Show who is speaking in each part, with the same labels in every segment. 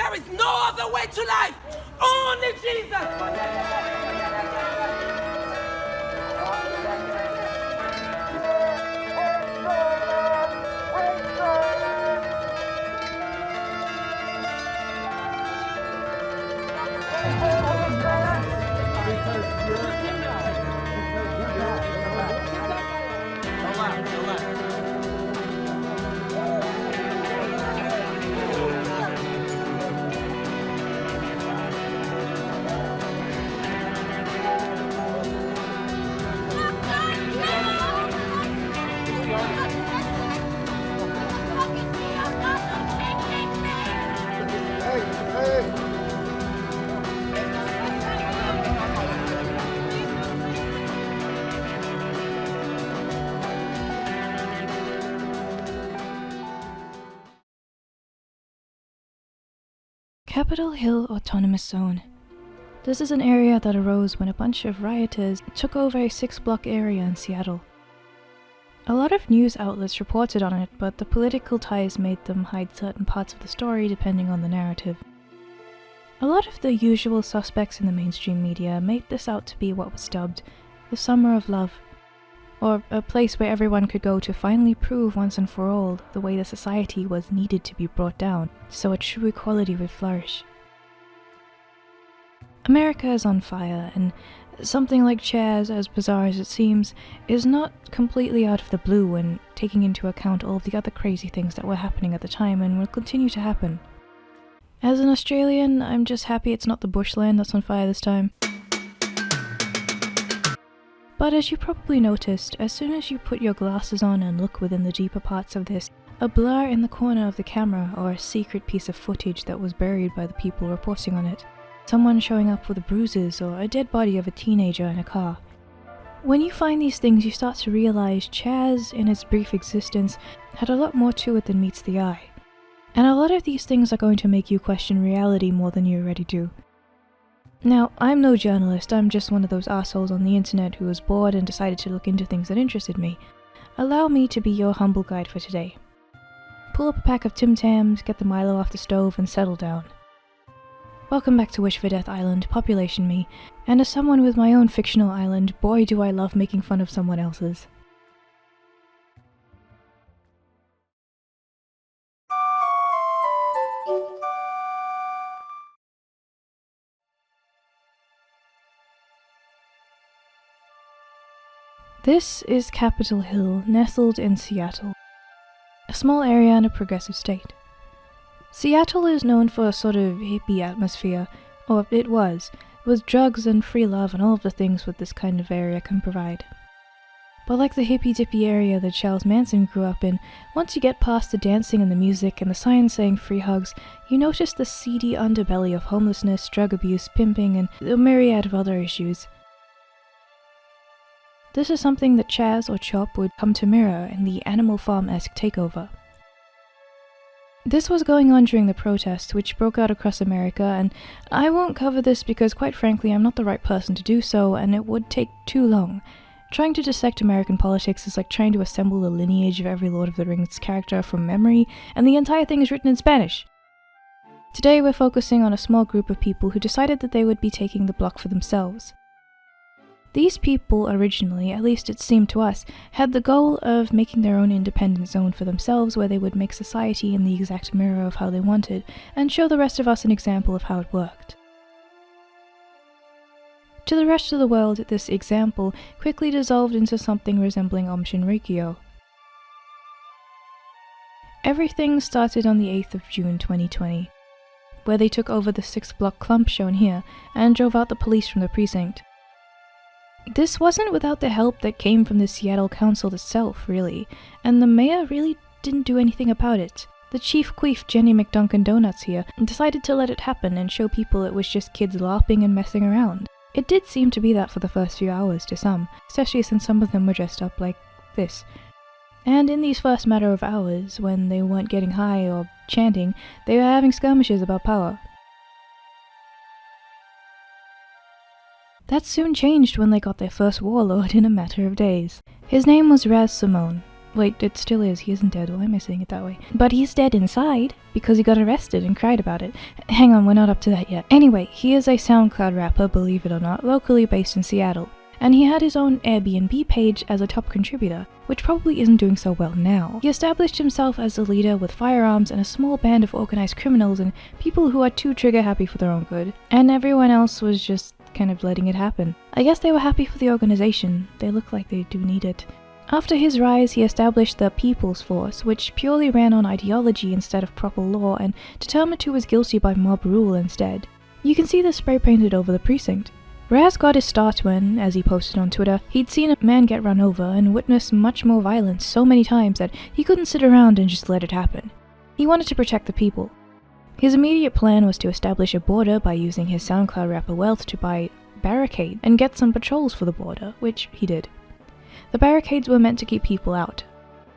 Speaker 1: There is no other way to life. Only Jesus.
Speaker 2: Capitol Hill Autonomous Zone. This is an area that arose when a bunch of rioters took over a 6-block area in Seattle. A lot of news outlets reported on it, but the political ties made them hide certain parts of the story depending on the narrative. A lot of the usual suspects in the mainstream media made this out to be what was dubbed the Summer of Love, or a place where everyone could go to finally prove once and for all the way the society was needed to be brought down, so a true equality would flourish. America is on fire, and something like Chaz, as bizarre as it seems, is not completely out of the blue when taking into account all of the other crazy things that were happening at the time and will continue to happen. As an Australian, I'm just happy it's not the bushland that's on fire this time. But as you probably noticed, as soon as you put your glasses on and look within the deeper parts of this, a blur in the corner of the camera or a secret piece of footage that was buried by the people reporting on it. Someone showing up with bruises or a dead body of a teenager in a car. When you find these things, you start to realize Chaz, in its brief existence, had a lot more to it than meets the eye. And a lot of these things are going to make you question reality more than you already do. Now, I'm no journalist, I'm just one of those assholes on the internet who was bored and decided to look into things that interested me. Allow me to be your humble guide for today. Pull up a pack of Tim Tams, get the Milo off the stove, and settle down. Welcome back to Wish for Death Island, population me, and as someone with my own fictional island, boy do I love making fun of someone else's. This is Capitol Hill, nestled in Seattle, a small area in a progressive state. Seattle is known for a sort of hippie atmosphere, or it was, with drugs and free love and all of the things that this kind of area can provide. But like the hippy-dippy area that Charles Manson grew up in, once you get past the dancing and the music and the signs saying free hugs, you notice the seedy underbelly of homelessness, drug abuse, pimping, and a myriad of other issues. This is something that Chaz or Chop would come to mirror in the Animal Farm-esque takeover. This was going on during the protests, which broke out across America, and I won't cover this because quite frankly I'm not the right person to do so, and it would take too long. Trying to dissect American politics is like trying to assemble the lineage of every Lord of the Rings character from memory, and the entire thing is written in Spanish. Today we're focusing on a small group of people who decided that they would be taking the block for themselves. These people originally, at least it seemed to us, had the goal of making their own independent zone for themselves where they would make society in the exact mirror of how they wanted, and show the rest of us an example of how it worked. To the rest of the world, this example quickly dissolved into something resembling Aum Shinrikyo. Everything started on the 8th of June 2020, where they took over the 6-block clump shown here and drove out the police from the precinct. This wasn't without the help that came from the Seattle Council itself, really, and the mayor really didn't do anything about it. The chief queef, Jenny McDunkin Donuts here, decided to let it happen and show people it was just kids LARPing and messing around. It did seem to be that for the first few hours to some, especially since some of them were dressed up like this. And in these first matter of hours, when they weren't getting high or chanting, they were having skirmishes about power. That soon changed when they got their first warlord in a matter of days. His name was Raz Simone. Wait, it still is. He isn't dead. Why am I saying it that way? But he's dead inside because he got arrested and cried about it. Hang on, we're not up to that yet. Anyway, he is a SoundCloud rapper, believe it or not, locally based in Seattle. And he had his own Airbnb page as a top contributor, which probably isn't doing so well now. He established himself as a leader with firearms and a small band of organized criminals and people who are too trigger happy for their own good. And everyone else was just kind of letting it happen. I guess they were happy for the organization. They look like they do need it. After his rise, he established the People's Force, which purely ran on ideology instead of proper law and determined who was guilty by mob rule instead. You can see this spray painted over the precinct. Raz got his start when, as he posted on Twitter, he'd seen a man get run over and witnessed much more violence so many times that he couldn't sit around and just let it happen. He wanted to protect the people. His immediate plan was to establish a border by using his SoundCloud rapper wealth to buy barricades and get some patrols for the border, which he did. The barricades were meant to keep people out.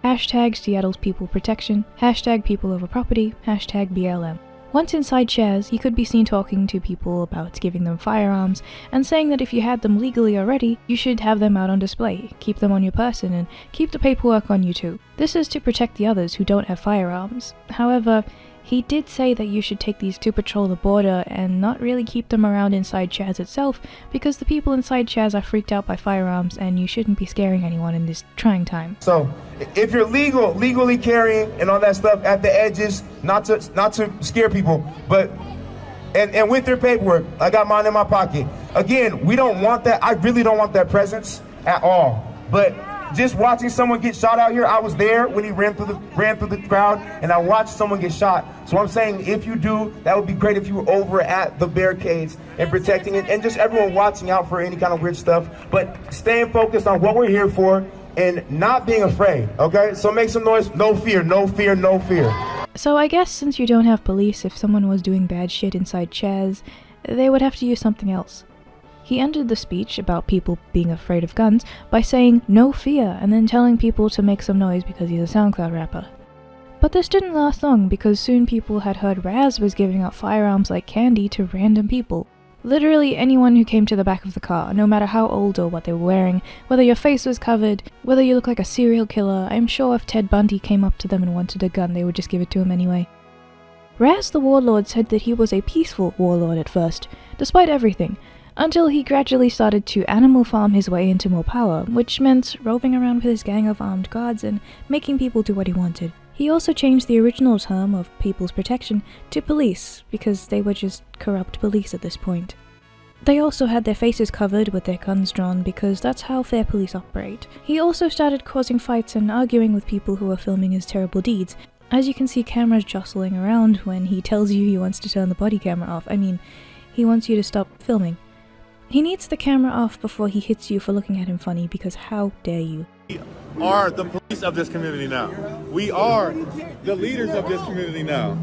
Speaker 2: Hashtag Seattle's People Protection, hashtag People Over Property, hashtag BLM. Once inside Chaz, he could be seen talking to people about giving them firearms and saying that if you had them legally already, you should have them out on display, keep them on your person, and keep the paperwork on you too. This is to protect the others who don't have firearms. However, he did say that you should take these to patrol the border and not really keep them around inside Chaz itself because the people inside Chaz are freaked out by firearms and you shouldn't be scaring anyone in this trying time.
Speaker 3: So, if you're legally carrying and all that stuff at the edges, not to scare people, but and with their paperwork, I got mine in my pocket. Again, we don't want that. I really don't want that presence at all. But just watching someone get shot out here, I was there when he ran through the crowd, and I watched someone get shot. So I'm saying, if you do, that would be great if you were over at the barricades and protecting it, and just everyone watching out for any kind of weird stuff, but staying focused on what we're here for and not being afraid, okay? So make some noise. No fear, no fear, no fear.
Speaker 2: So I guess since you don't have police, if someone was doing bad shit inside Chaz, they would have to use something else. He ended the speech about people being afraid of guns by saying no fear and then telling people to make some noise because he's a SoundCloud rapper. But this didn't last long because soon people had heard Raz was giving out firearms like candy to random people. Literally anyone who came to the back of the car, no matter how old or what they were wearing, whether your face was covered, whether you look like a serial killer. I'm sure if Ted Bundy came up to them and wanted a gun, they would just give it to him anyway. Raz the Warlord said that he was a peaceful warlord at first, despite everything, until he gradually started to animal farm his way into more power, which meant roving around with his gang of armed guards and making people do what he wanted. He also changed the original term of People's Protection to police, because they were just corrupt police at this point. They also had their faces covered with their guns drawn because that's how fair police operate. He also started causing fights and arguing with people who were filming his terrible deeds. As you can see cameras jostling around when he tells you he wants to turn the body camera off. I mean, he wants you to stop filming. He needs the camera off before he hits you for looking at him funny, because how dare you.
Speaker 4: We are the police of this community now. We are the leaders of this community now.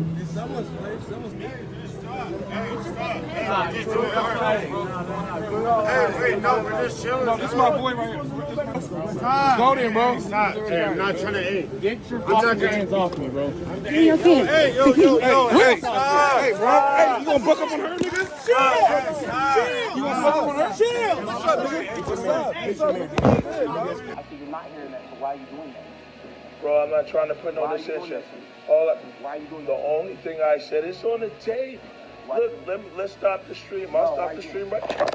Speaker 3: Hey, no, we're just chilling.
Speaker 5: No, this is my boy right here.
Speaker 3: Go then, bro.
Speaker 5: Stop.
Speaker 3: Hey, I'm not trying to aid.
Speaker 5: Get your fucking hands off me, bro.
Speaker 3: Hey, yo, hey, stop.
Speaker 5: Hey, bro. Hey, you gonna buck up on her, nigga? Chill. You gonna buck up on her? Chill. What's up, nigga? What's up?
Speaker 6: I see you're not hearing that, so why are you doing that?
Speaker 7: Bro, I'm not trying to put no decision.
Speaker 6: Why are you doing
Speaker 7: The
Speaker 6: that?
Speaker 7: only thing I said is on the tape. Look, let's stop the stream. I'll stop the stream right now.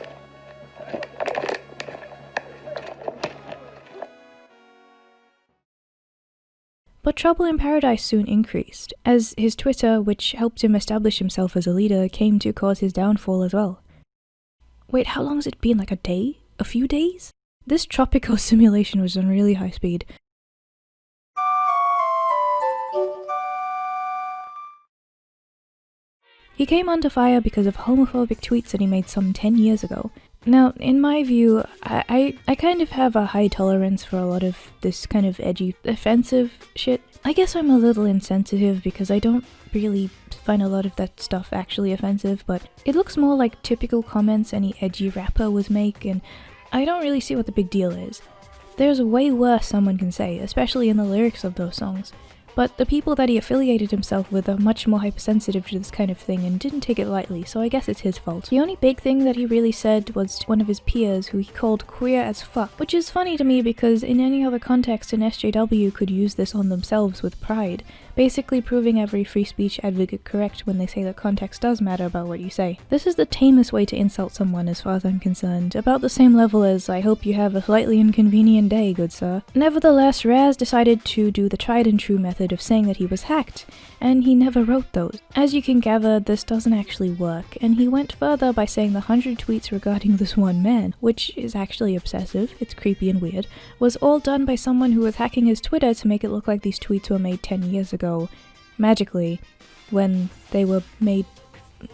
Speaker 2: But trouble in paradise soon increased, as his Twitter, which helped him establish himself as a leader, came to cause his downfall as well. Wait, how long has it been? Like a day? A few days? This tropical simulation was on really high speed. He came under fire because of homophobic tweets that he made some 10 years ago. Now, in my view, I kind of have a high tolerance for a lot of this kind of edgy, offensive shit. I guess I'm a little insensitive because I don't really find a lot of that stuff actually offensive, but it looks more like typical comments any edgy rapper would make, and I don't really see what the big deal is. There's way worse someone can say, especially in the lyrics of those songs. But the people that he affiliated himself with are much more hypersensitive to this kind of thing and didn't take it lightly, so I guess it's his fault. The only big thing that he really said was one of his peers who he called queer as fuck, which is funny to me because in any other context an SJW could use this on themselves with pride, basically proving every free speech advocate correct when they say that context does matter about what you say. This is the tamest way to insult someone as far as I'm concerned, about the same level as I hope you have a slightly inconvenient day, good sir. Nevertheless, Raz decided to do the tried and true method of saying that he was hacked, and he never wrote those. As you can gather, this doesn't actually work, and he went further by saying the 100 tweets regarding this one man, which is actually obsessive, it's creepy and weird, was all done by someone who was hacking his Twitter to make it look like these tweets were made 10 years ago, magically, when they were made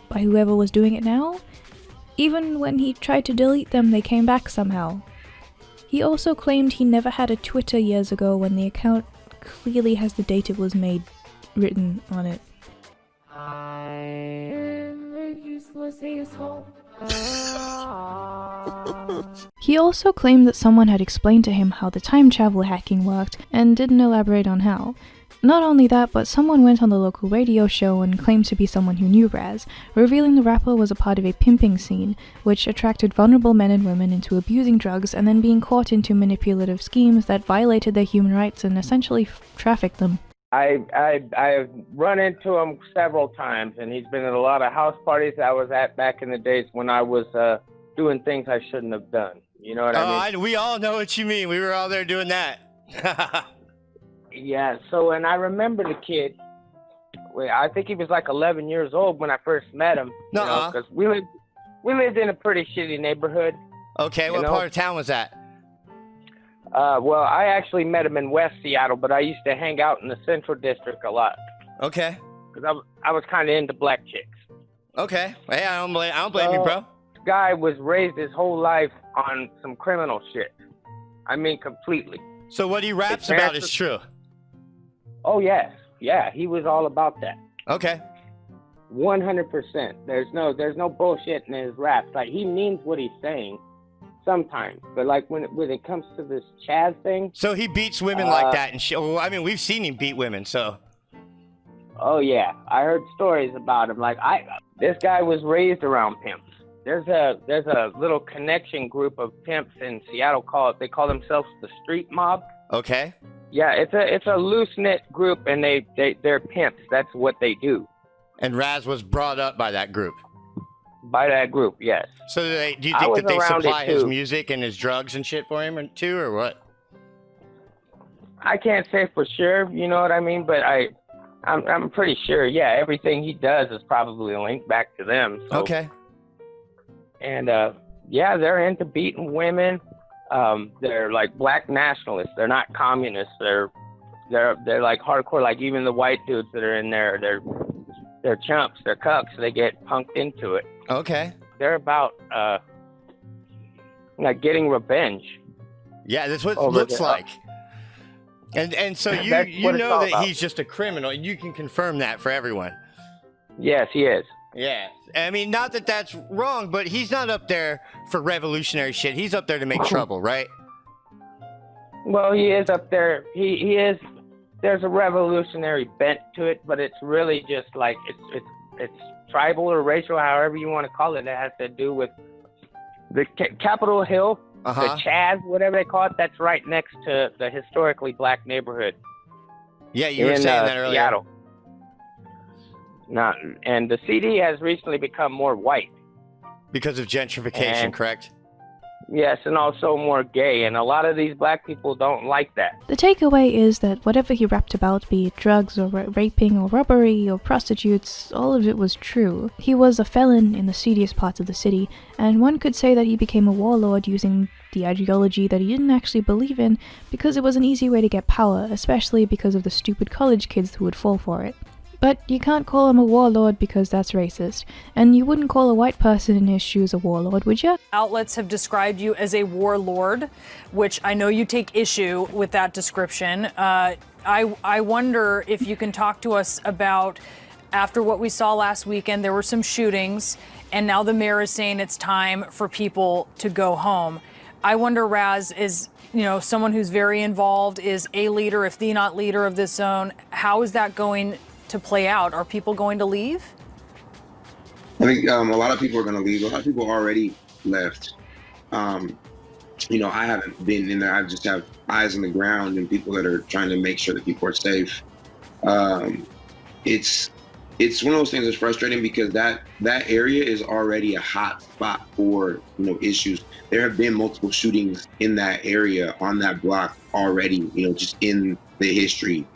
Speaker 2: by whoever was doing it now. Even when he tried to delete them, they came back somehow. He also claimed he never had a Twitter years ago when the account clearly has the date it was made written on it.
Speaker 8: I am a useless asshole.
Speaker 2: He also claimed that someone had explained to him how the time travel hacking worked and didn't elaborate on how. Not only that, but someone went on the local radio show and claimed to be someone who knew Raz, revealing the rapper was a part of a pimping scene, which attracted vulnerable men and women into abusing drugs and then being caught into manipulative schemes that violated their human rights and essentially trafficked them.
Speaker 9: I've run into him several times, and he's been at a lot of house parties I was at back in the days when I was doing things I shouldn't have done. You know what I mean?
Speaker 10: We all know what you mean. We were all there doing that.
Speaker 9: Yeah, so, and I remember the kid. I think he was like 11 years old when I first met him. Because we lived in a pretty shitty neighborhood.
Speaker 10: Okay, what part of town was that?
Speaker 9: Well, I actually met him in West Seattle, but I used to hang out in the Central District a lot.
Speaker 10: Okay.
Speaker 9: Because I was kind of into black chicks.
Speaker 10: Okay. Hey, I don't blame you, bro.
Speaker 9: This guy was raised his whole life on some criminal shit. I mean, completely.
Speaker 10: So what he raps about is true?
Speaker 9: Oh, yes. Yeah, he was all about that.
Speaker 10: Okay.
Speaker 9: 100%. There's no bullshit in his raps. Like, he means what he's saying sometimes. But, like, when it comes to this Chaz thing...
Speaker 10: So he beats women like that and shit. Well, I mean, we've seen him beat women, so...
Speaker 9: Oh, yeah. I heard stories about him. Like, this guy was raised around pimps. There's a little connection group of pimps in Seattle they call themselves the Street Mob.
Speaker 10: Okay.
Speaker 9: Yeah, it's a loose-knit group, and they're pimps. That's what they do.
Speaker 10: And Raz was brought up by that group?
Speaker 9: By that group, yes.
Speaker 10: So do you think that they supply his music and his drugs and shit for him too, or what?
Speaker 9: I can't say for sure, you know what I mean? But I'm pretty sure, yeah, everything he does is probably linked back to them. So.
Speaker 10: Okay.
Speaker 9: And, yeah, they're into beating women. They're like black nationalists. They're not communists. They're like hardcore. Like even the white dudes that are in there, they're chumps. They're cucks. They get punked into it.
Speaker 10: Okay.
Speaker 9: They're about like getting revenge.
Speaker 10: Yeah, that's what it looks like. And so you know that he's just a criminal. You can confirm that for everyone.
Speaker 9: Yes, he is.
Speaker 10: Yeah. I mean, not that that's wrong, but he's not up there for revolutionary shit. He's up there to make trouble, right?
Speaker 9: Well, he is up there. He is. There's a revolutionary bent to it, but it's really just like it's tribal or racial, however you want to call it. It has to do with the Capitol Hill, the Chaz, whatever they call it. That's right next to the historically black neighborhood.
Speaker 10: Yeah, you were saying that earlier.
Speaker 9: Seattle. And the CD has recently become more white.
Speaker 10: Because of gentrification, correct?
Speaker 9: Yes, and also more gay, and a lot of these black people don't like that.
Speaker 2: The takeaway is that whatever he rapped about, be it drugs or raping or robbery or prostitutes, all of it was true. He was a felon in the seediest parts of the city, and one could say that he became a warlord using the ideology that he didn't actually believe in because it was an easy way to get power, especially because of the stupid college kids who would fall for it. But you can't call him a warlord because that's racist, and you wouldn't call a white person in his shoes a warlord, would you?
Speaker 11: Outlets have described you as a warlord, which I know you take issue with that description. I wonder if you can talk to us about, after what we saw last weekend, there were some shootings, and now the mayor is saying it's time for people to go home. I wonder, Raz, someone who's very involved, is a leader, if the not leader of this zone. How is that going to play out? Are people going to leave?
Speaker 12: I think a lot of people are going to leave. A lot of people already left. I haven't been in there. I just have eyes on the ground and people that are trying to make sure that people are safe. It's one of those things that's frustrating because that area is already a hot spot for issues. There have been multiple shootings in that area on that block already. Just in the history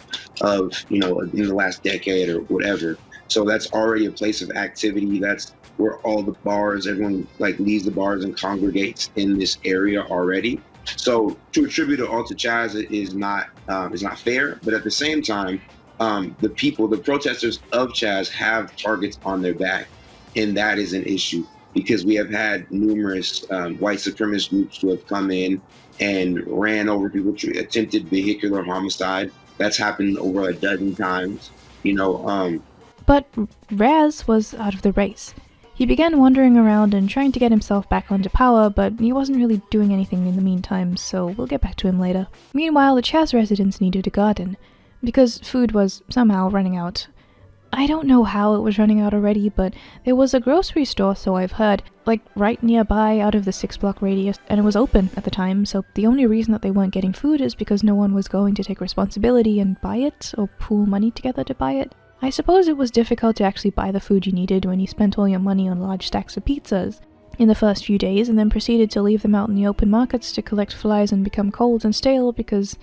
Speaker 12: of in the last decade or whatever. So that's already a place of activity. That's where all the bars, everyone leaves the bars and congregates in this area already. So to attribute it all to Chaz is not fair. But at the same time, the protesters of Chaz have targets on their back, and that is an issue because we have had numerous white supremacist groups who have come in and ran over people, attempted vehicular homicide. That's happened over a dozen times,
Speaker 2: But Raz was out of the race. He began wandering around and trying to get himself back onto power, but he wasn't really doing anything in the meantime, so we'll get back to him later. Meanwhile, the Chaz residents needed a garden, because food was somehow running out. I don't know how it was running out already, but there was a grocery store, so I've heard, right nearby out of the 6-block radius, and it was open at the time, so the only reason that they weren't getting food is because no one was going to take responsibility and buy it, or pool money together to buy it. I suppose it was difficult to actually buy the food you needed when you spent all your money on large stacks of pizzas in the first few days and then proceeded to leave them out in the open markets to collect flies and become cold and stale because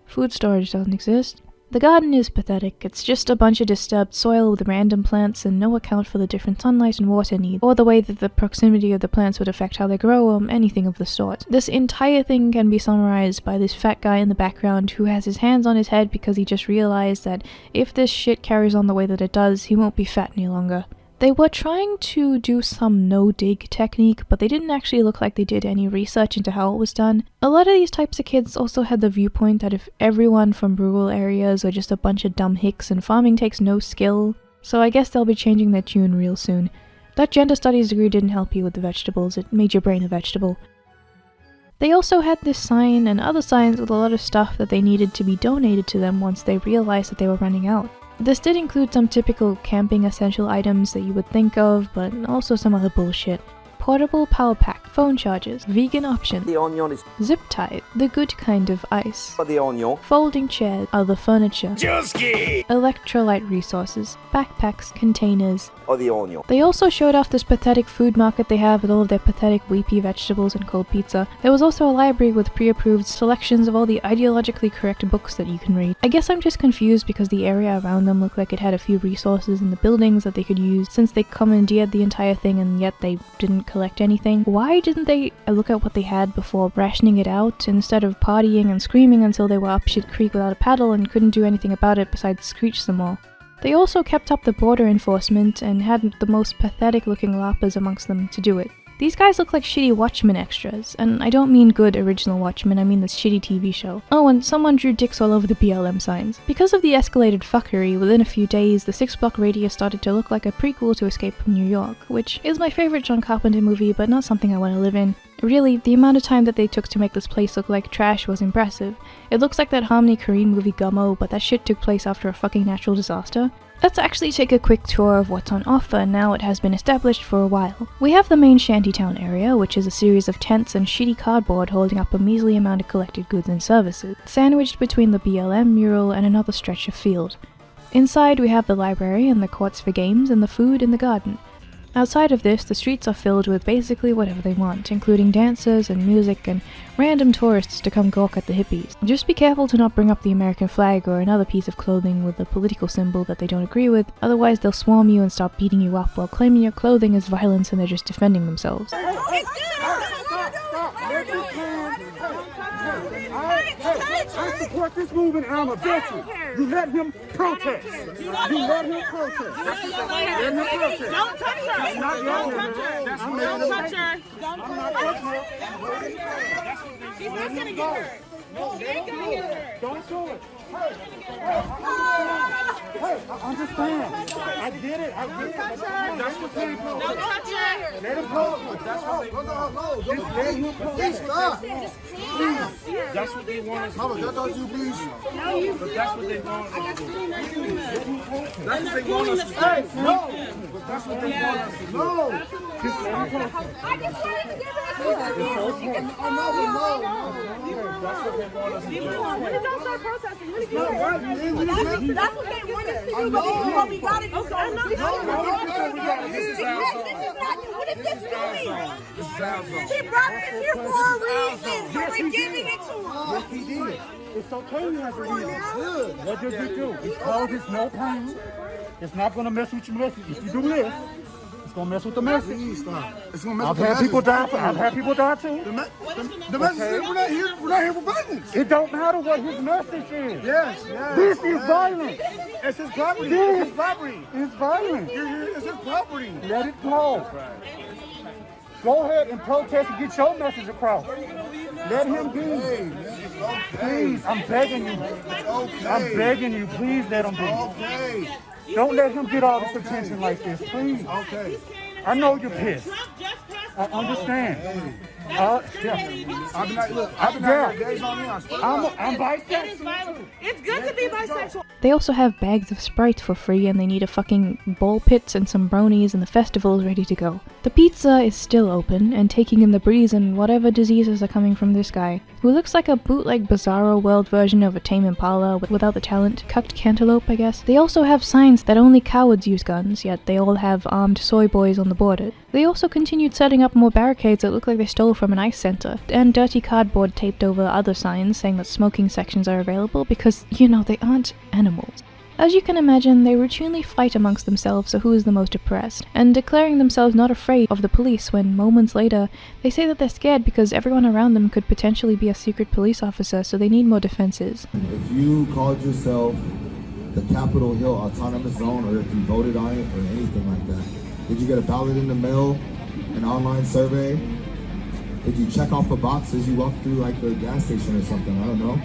Speaker 2: food storage doesn't exist. The garden is pathetic. It's just a bunch of disturbed soil with random plants and no account for the different sunlight and water needs, or the way that the proximity of the plants would affect how they grow or anything of the sort. This entire thing can be summarized by this fat guy in the background who has his hands on his head because he just realized that if this shit carries on the way that it does, he won't be fat any longer. They were trying to do some no-dig technique, but they didn't actually look like they did any research into how it was done. A lot of these types of kids also had the viewpoint that if everyone from rural areas are just a bunch of dumb hicks and farming takes no skill, so I guess they'll be changing their tune real soon. That gender studies degree didn't help you with the vegetables, it made your brain a vegetable. They also had this sign and other signs with a lot of stuff that they needed to be donated to them once they realized that they were running out. This did include some typical camping essential items that you would think of, but also some other bullshit. Portable power pack, phone chargers, vegan options,
Speaker 13: the onion is
Speaker 2: zip tie, the good kind of ice,
Speaker 13: the onion,
Speaker 2: folding chairs, other furniture,
Speaker 13: Juski,
Speaker 2: electrolyte resources, backpacks, containers.
Speaker 13: The onion.
Speaker 2: They also showed off this pathetic food market they have with all of their pathetic weepy vegetables and cold pizza. There was also a library with pre-approved selections of all the ideologically correct books that you can read. I guess I'm just confused because the area around them looked like it had a few resources in the buildings that they could use since they commandeered the entire thing and yet they didn't collect anything. Why didn't they look at what they had before rationing it out instead of partying and screaming until they were up shit creek without a paddle and couldn't do anything about it besides screech some more? They also kept up the border enforcement and had the most pathetic looking lappers amongst them to do it. These guys look like shitty Watchmen extras, and I don't mean good original Watchmen, I mean this shitty TV show. Oh, and someone drew dicks all over the BLM signs. Because of the escalated fuckery, within a few days, the 6-block radius started to look like a prequel to Escape from New York, which is my favorite John Carpenter movie, but not something I want to live in. Really, the amount of time that they took to make this place look like trash was impressive. It looks like that Harmony Korine movie Gummo, but that shit took place after a fucking natural disaster. Let's actually take a quick tour of what's on offer now it has been established for a while. We have the main shantytown area, which is a series of tents and shitty cardboard holding up a measly amount of collected goods and services, sandwiched between the BLM mural and another stretch of field. Inside we have the library and the courts for games and the food in the garden. Outside of this, the streets are filled with basically whatever they want, including dancers and music and random tourists to come gawk at the hippies. Just be careful to not bring up the American flag or another piece of clothing with a political symbol that they don't agree with, otherwise they'll swarm you and start beating you up while claiming your clothing is violence and they're just defending themselves.
Speaker 5: I support this movement and I'm a veteran. You let him protest. You let him protest. Let him protest.
Speaker 1: Don't touch her. Don't touch her. Don't touch her. Don't touch her. She's not gonna get hurt. She ain't gonna get hurt.
Speaker 5: Don't show it. Hey, I'm just understand. I get it. I get it. That's what they protest.
Speaker 1: Don't touch her.
Speaker 5: Let him protest. That's what they want. Just let him protest. Stop.
Speaker 1: That's what they want us to do.
Speaker 5: Mama, that's you, please.
Speaker 1: No, you
Speaker 5: But that's what they want us to do.
Speaker 1: That's
Speaker 5: what they want us to do. Hey, no. But that's what they want us to do. No. Just let him protest.
Speaker 1: I just wanted to give it to you.
Speaker 5: That's what they want us to do.
Speaker 1: When did y'all start protesting? When did you start? That's what they want us to do, but this is what we gotta do. I know. What is this doing? He brought this here for a reason, so we're giving it to him.
Speaker 5: Yes, he did. It's okay you have to read it. Good. What does he do? He causes no pain. It's not going to mess with your message. If you do this, it's going to mess with the message. It's going to mess I've had people die. I've had people die too. The message is we're not here for violence. It don't matter what his message is. Yes. This is violence. It's his property. It's his property. It's violence. It's his property. Let it go. Go ahead and protest and get your message across. Let him be. Please, I'm begging you. I'm begging you, please let him be. Don't let him get all this attention like this, please. I know you're pissed. I understand. I'm bisexual.
Speaker 1: It's good to be bisexual.
Speaker 2: They also have bags of Sprite for free, and they need a fucking ball pits and some bronies, and the festival is ready to go. The pizza is still open and taking in the breeze and whatever diseases are coming from this guy, who looks like a bootleg Bizarro World version of a Tame Impala without the talent. Cucked cantaloupe, I guess. They also have signs that only cowards use guns, yet they all have armed soy boys on the border. They also continued setting up more barricades that look like they stole from an ice center, and dirty cardboard taped over other signs saying that smoking sections are available because, you know, they aren't animals. As you can imagine, they routinely fight amongst themselves for who is the most oppressed, and declaring themselves not afraid of the police when moments later they say that they're scared because everyone around them could potentially be a secret police officer, so they need more defenses.
Speaker 13: If you called yourself the Capitol Hill Autonomous Zone, or if you voted on it or anything like that, did you get a ballot in the mail, an online survey? Did you check off a box as you walk through like the gas station or something? I don't know.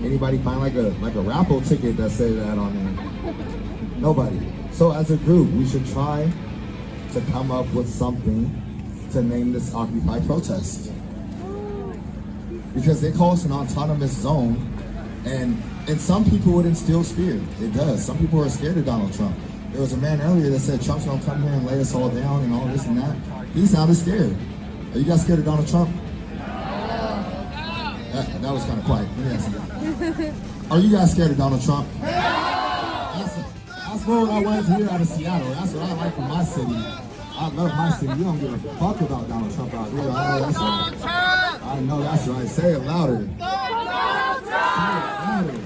Speaker 13: Anybody find like a raffle ticket that said that on there? Nobody. So as a group, we should try to come up with something to name this Occupy protest. Because they call us an autonomous zone, and some people would instill fear. It does. Some people are scared of Donald Trump. There was a man earlier that said Trump's gonna come here and lay us all down and all this and that. He sounded scared. Are you guys scared of Donald Trump? That was kind of quiet. Let me ask you. Are you guys scared of Donald Trump? That's what I was here out of Seattle. That's what I like from my city. I love my city. You don't give a fuck about Donald Trump out here. I know that's right. I know that's right. Say it louder. Say it louder.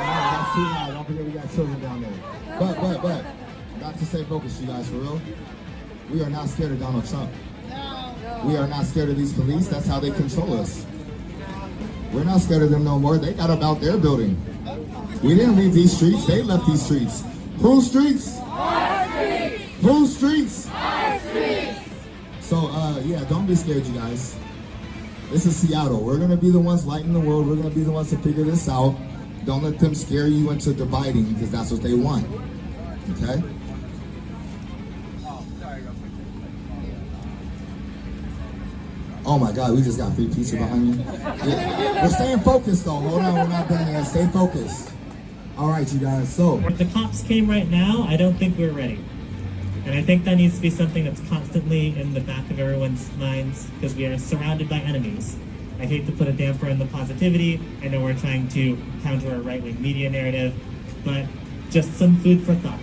Speaker 13: That's too loud. Don't forget we got children down there. But, not to stay focused, you guys, for real. We are not scared of Donald Trump. We are not scared of these police. That's how they control us. We're not scared of them no more. They got about their building. We didn't leave these streets. They left these streets. Whose streets? Our streets. Whose streets? Our streets. So, yeah, don't be scared, you guys. This is Seattle. We're going to be the ones lighting the world. We're going to be the ones to figure this out. Don't let them scare you into dividing, because that's what they want. Okay? Oh my God, we just got free pizza behind me. Yeah. We're staying focused though. Hold on, we're not done yet. Stay focused. All right, you guys. So
Speaker 14: if the cops came right now, I don't think we're ready. And I think that needs to be something that's constantly in the back of everyone's minds, because we are surrounded by enemies. I hate to put a damper on the positivity. I know we're trying to counter a right-wing media narrative, but just some food for thought.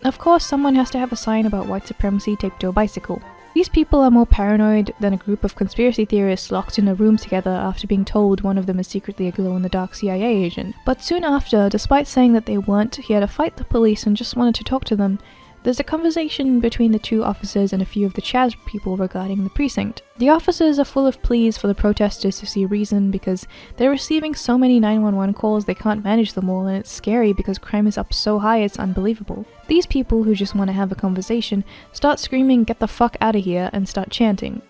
Speaker 2: Of course, someone has to have a sign about white supremacy taped to a bicycle. These people are more paranoid than a group of conspiracy theorists locked in a room together after being told one of them is secretly a glow-in-the-dark CIA agent. But soon after, despite saying that they weren't here to fight the police and just wanted to talk to them, there's a conversation between the two officers and a few of the Chaz people regarding the precinct. The officers are full of pleas for the protesters to see reason because they're receiving so many 911 calls they can't manage them all, and it's scary because crime is up so high it's unbelievable. These people who just want to have a conversation start screaming "get the fuck out of here" and start chanting.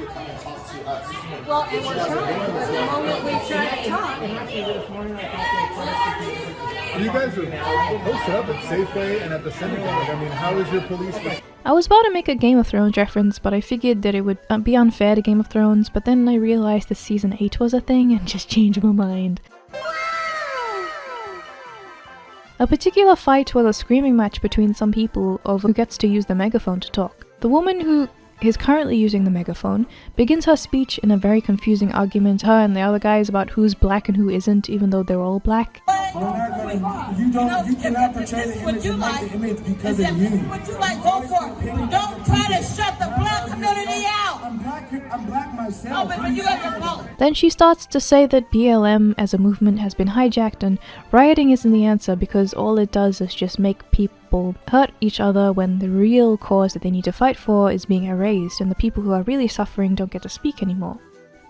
Speaker 13: to come and talk to us.
Speaker 1: Well, and we're trying. The moment we try to talk.
Speaker 4: You guys are posted up at Safeway and at the Synagogue. I mean, how is your police?
Speaker 2: I was about to make a Game of Thrones reference, but I figured that it would be unfair to Game of Thrones, but then I realized that Season 8 was a thing and just changed my mind. A particular fight was a screaming match between some people over who gets to use the megaphone to talk. The woman who is currently using the megaphone begins her speech in a very confusing argument, her and the other guys, about who's black and who isn't, even though they're all black.
Speaker 15: You cannot portray the image and make the image because of you. What you like, go for it. Don't try to shut the black community out. I'm black myself. No, but you have your fault.
Speaker 2: Then she starts to say that BLM as a movement has been hijacked and rioting isn't the answer because all it does is just make people hurt each other when the real cause that they need to fight for is being erased and the people who are really suffering don't get to speak anymore.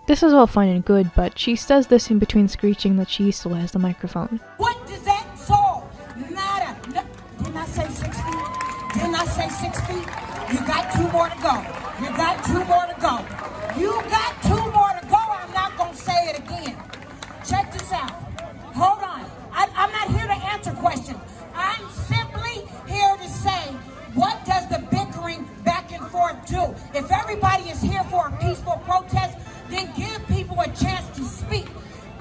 Speaker 2: This is all fine and good, but she says this in between screeching that she still has the microphone.
Speaker 15: What does that solve? Nada. No, didn't I say 6 feet? Didn't I say 6 feet? You got 2 more to go. You got 2 more to go. You got 2 more to go. I'm not going to say it again. Check this out. Hold on. I'm not here to answer questions. I'm simply here to say, what does the bickering back and forth do? If everybody is here for a peaceful protest, then give people a chance to speak.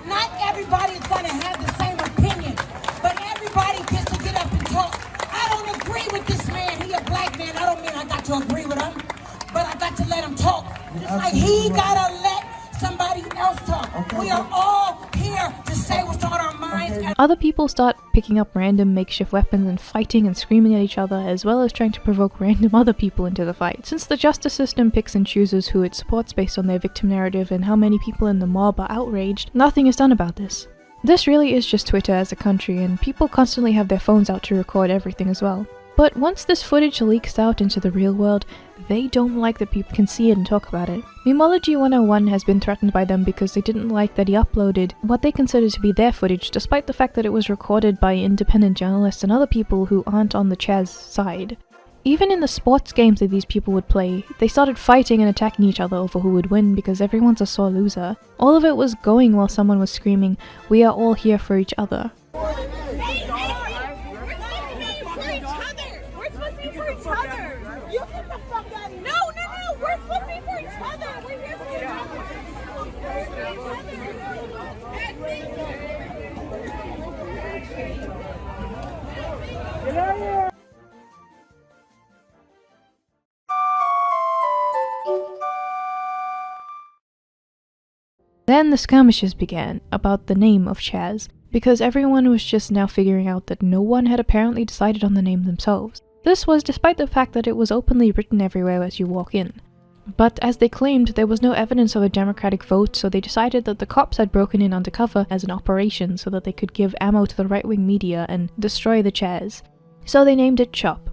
Speaker 15: Not everybody is going to have the same opinion, but everybody gets to get up and talk. I don't agree with this man. He a black man. I don't mean I got to agree with him, but I got to let him talk. Just like he got to let somebody else talk. Okay. We are all here to say what's on our minds. Okay.
Speaker 2: Other people start picking up random makeshift weapons and fighting and screaming at each other, as well as trying to provoke random other people into the fight. Since the justice system picks and chooses who it supports based on their victim narrative and how many people in the mob are outraged, nothing is done about this. This really is just Twitter as a country, and people constantly have their phones out to record everything as well. But once this footage leaks out into the real world, they don't like that people can see it and talk about it. Memology 101 has been threatened by them because they didn't like that he uploaded what they consider to be their footage, despite the fact that it was recorded by independent journalists and other people who aren't on the Chaz side. Even in the sports games that these people would play, they started fighting and attacking each other over who would win because everyone's a sore loser. All of it was going while someone was screaming, "We are all here for each other." Then the skirmishes began about the name of Chaz, because everyone was just now figuring out that no one had apparently decided on the name themselves. This was despite the fact that it was openly written everywhere as you walk in. But as they claimed, there was no evidence of a democratic vote, so they decided that the cops had broken in undercover as an operation so that they could give ammo to the right-wing media and destroy the Chaz. So they named it CHOP.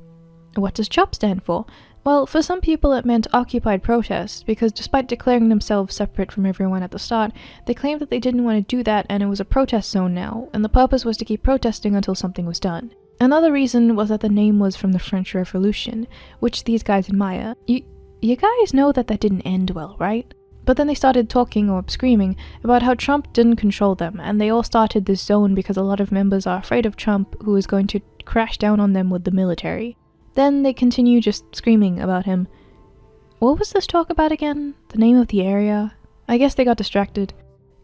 Speaker 2: What does CHOP stand for? Well, for some people it meant occupied protest, because despite declaring themselves separate from everyone at the start, they claimed that they didn't want to do that and it was a protest zone now, and the purpose was to keep protesting until something was done. Another reason was that the name was from the French Revolution, which these guys admire. You guys know that didn't end well, right? But then they started talking or screaming about how Trump didn't control them, and they all started this zone because a lot of members are afraid of Trump, who is going to crash down on them with the military. Then they continue just screaming about him. What was this talk about again? The name of the area? I guess they got distracted.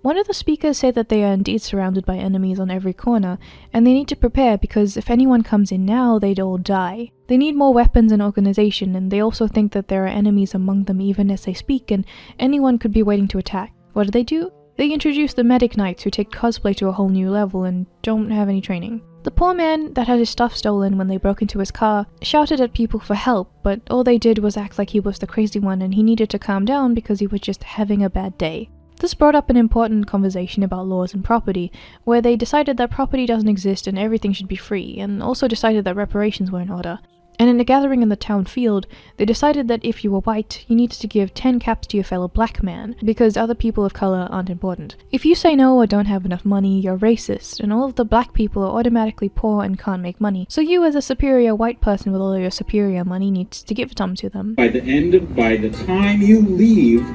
Speaker 2: One of the speakers said that they are indeed surrounded by enemies on every corner, and they need to prepare because if anyone comes in now, they'd all die. They need more weapons and organization, and they also think that there are enemies among them even as they speak, and anyone could be waiting to attack. What do? They introduce the medic knights who take cosplay to a whole new level and don't have any training. The poor man that had his stuff stolen when they broke into his car shouted at people for help, but all they did was act like he was the crazy one and he needed to calm down because he was just having a bad day. This brought up an important conversation about laws and property, where they decided that property doesn't exist and everything should be free, and also decided that reparations were in order. And in a gathering in the town field, they decided that if you were white, you needed to give 10 caps to your fellow black man, because other people of color aren't important. If you say no or don't have enough money, you're racist, and all of the black people are automatically poor and can't make money. So you as a superior white person with all your superior money needs to give some to them.
Speaker 16: By the time you leave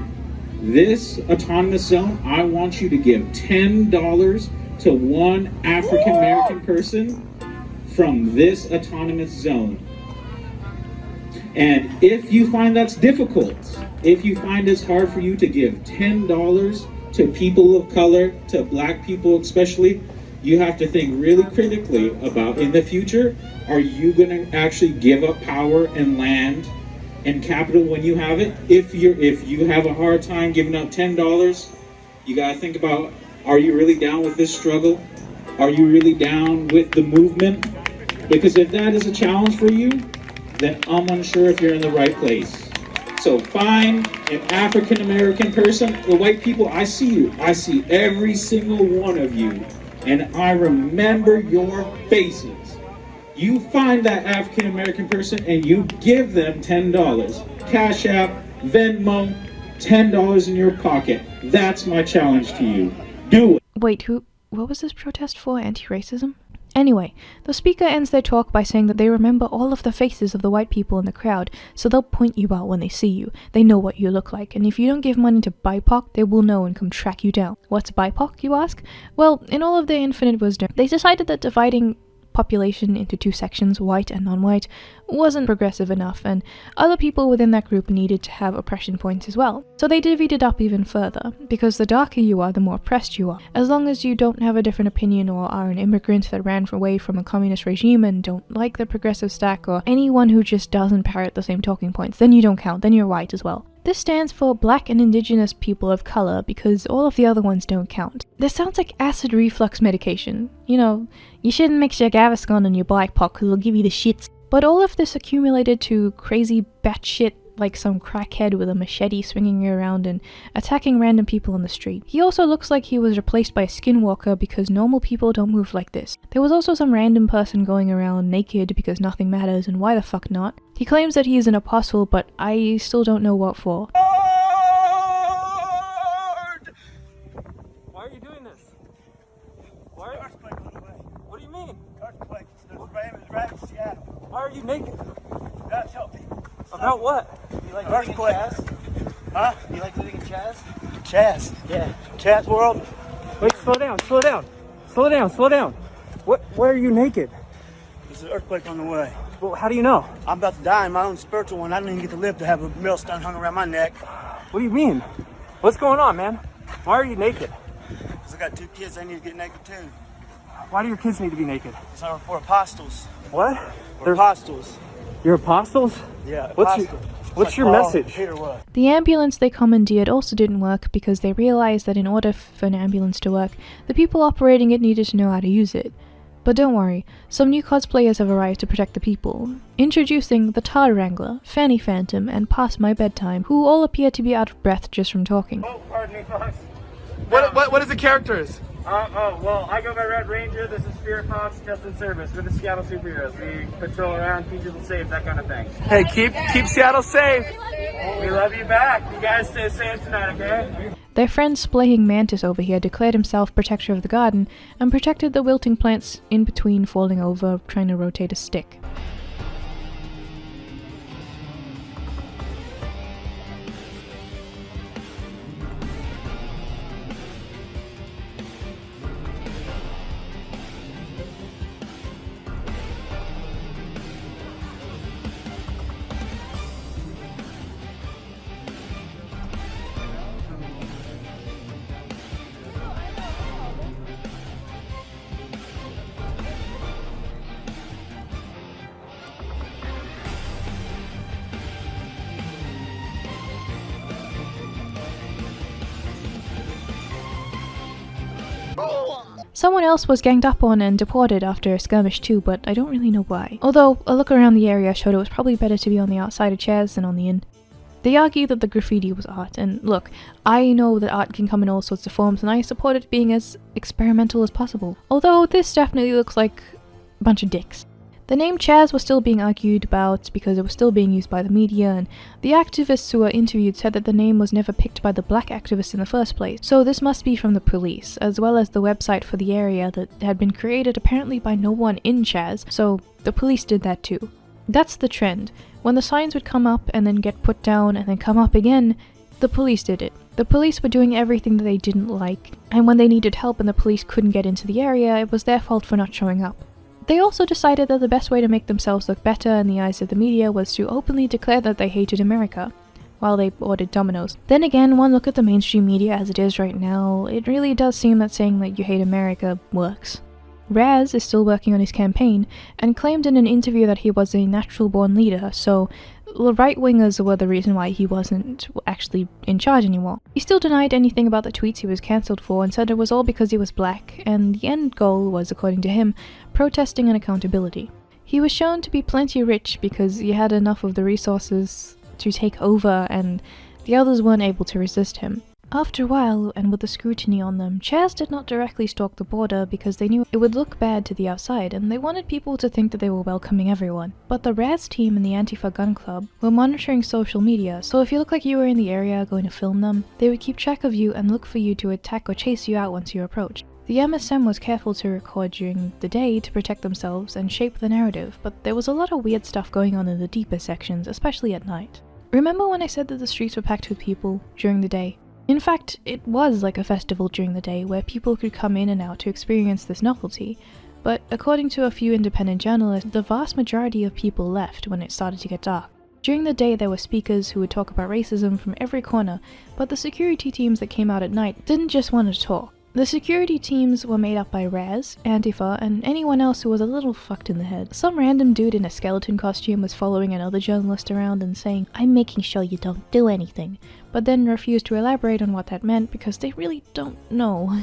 Speaker 16: This autonomous zone, I want you to give $10 to one African American person from this autonomous zone. And if you find that's difficult, if you find it's hard for you to give $10 to people of color, to black people especially, you have to think really critically about, in the future, are you going to actually give up power and land and capital when you have it? If you have a hard time giving up $10, you got to think about, are you really down with this struggle? Are you really down with the movement? Because if that is a challenge for you, then I'm unsure if you're in the right place. So find an African American person. The white people, I see you. I see every single one of you. And I remember your faces. You find that African American person and you give them $10. Cash App, Venmo, $10 in your pocket. That's my challenge to you. Do it.
Speaker 2: Wait, what was this protest for? Anti-racism? Anyway, the speaker ends their talk by saying that they remember all of the faces of the white people in the crowd, so they'll point you out when they see you. They know what you look like, and if you don't give money to BIPOC, they will know and come track you down. What's BIPOC, you ask? Well, in all of their infinite wisdom, they decided that dividing population into two sections, white and non-white, wasn't progressive enough, and other people within that group needed to have oppression points as well. So they divvied it up even further, because the darker you are, the more oppressed you are. As long as you don't have a different opinion or are an immigrant that ran away from a communist regime and don't like the progressive stack, or anyone who just doesn't parrot the same talking points, then you don't count, then you're white as well. This stands for Black and Indigenous People of Color because all of the other ones don't count. This sounds like acid reflux medication. You know, you shouldn't mix your Gaviscon and your BIPOC because it'll give you the shits. But all of this accumulated to crazy batshit like some crackhead with a machete swinging around and attacking random people on the street. He also looks like he was replaced by a skinwalker because normal people don't move like this. There was also some random person going around naked because nothing matters, and why the fuck not? He claims that he is an apostle, but I still don't know what for.
Speaker 17: Why are you doing this? Why? What do you mean? Why are you naked? About what?
Speaker 18: You like living in Chaz?
Speaker 17: Huh?
Speaker 18: You like living in Chaz?
Speaker 17: Chaz.
Speaker 18: Yeah.
Speaker 17: Chaz world. Wait, slow down, slow down. Slow down, slow down. Why are you naked?
Speaker 18: There's an earthquake on the way.
Speaker 17: Well, how do you know?
Speaker 18: I'm about to die in my own spiritual one. I don't even get to live to have a millstone hung around my neck.
Speaker 17: What do you mean? What's going on, man? Why are you naked?
Speaker 18: Because I got 2 kids, they need to get naked too.
Speaker 17: Why do your kids need to be naked?
Speaker 18: Because we're apostles.
Speaker 17: What?
Speaker 18: We're apostles.
Speaker 17: You're apostles?
Speaker 18: Yeah,
Speaker 17: What's your message?
Speaker 2: The ambulance they commandeered also didn't work because they realized that in order for an ambulance to work, the people operating it needed to know how to use it. But don't worry, some new cosplayers have arrived to protect the people. Introducing the Tar Wrangler, Fanny Phantom, and Past My Bedtime, who all appear to be out of breath just from talking.
Speaker 17: Oh, pardon me, Fox.
Speaker 19: What is the characters?
Speaker 17: Well, I go by Red Ranger, this is Spirit Fox, just in service. We're the Seattle superheroes. We patrol around, keep people safe, that kind of thing.
Speaker 19: Hey, keep Seattle safe.
Speaker 17: We love you back. You guys stay safe tonight, okay?
Speaker 2: Their friend Splaying Mantis over here declared himself protector of the garden and protected the wilting plants in between falling over trying to rotate a stick. Someone else was ganged up on and deported after a skirmish too, but I don't really know why. Although, a look around the area showed it was probably better to be on the outside of Chaz than on the in. They argue that the graffiti was art, and look, I know that art can come in all sorts of forms and I support it being as experimental as possible. Although this definitely looks like a bunch of dicks. The name Chaz was still being argued about because it was still being used by the media, and the activists who were interviewed said that the name was never picked by the black activists in the first place, so this must be from the police, as well as the website for the area that had been created apparently by no one in Chaz, so the police did that too. That's the trend. When the signs would come up and then get put down and then come up again, The police did it. The police were doing everything that they didn't like, and when they needed help and the police couldn't get into the area, it was their fault for not showing up. They also decided that the best way to make themselves look better in the eyes of the media was to openly declare that they hated America, while they ordered Domino's. Then again, one look at the mainstream media as it is right now, it really does seem that saying that you hate America works. Raz is still working on his campaign, and claimed in an interview that he was a natural-born leader, so the right-wingers were the reason why he wasn't actually in charge anymore. He still denied anything about the tweets he was cancelled for and said it was all because he was black, and the end goal was, according to him, protesting and accountability. He was shown to be plenty rich because he had enough of the resources to take over, and the others weren't able to resist him. After a while, and with the scrutiny on them, Chaz did not directly stalk the border because they knew it would look bad to the outside, and they wanted people to think that they were welcoming everyone. But the Raz team and the Antifa Gun Club were monitoring social media, so if you looked like you were in the area going to film them, they would keep track of you and look for you to attack or chase you out once you approached. The MSM was careful to record during the day to protect themselves and shape the narrative, but there was a lot of weird stuff going on in the deeper sections, especially at night. Remember when I said that the streets were packed with people during the day? In fact, it was like a festival during the day where people could come in and out to experience this novelty, but according to a few independent journalists, the vast majority of people left when it started to get dark. During the day there were speakers who would talk about racism from every corner, but the security teams that came out at night didn't just want to talk. The security teams were made up by Raz, Antifa, and anyone else who was a little fucked in the head. Some random dude in a skeleton costume was following another journalist around and saying, "I'm making sure you don't do anything," but then refused to elaborate on what that meant because they really don't know.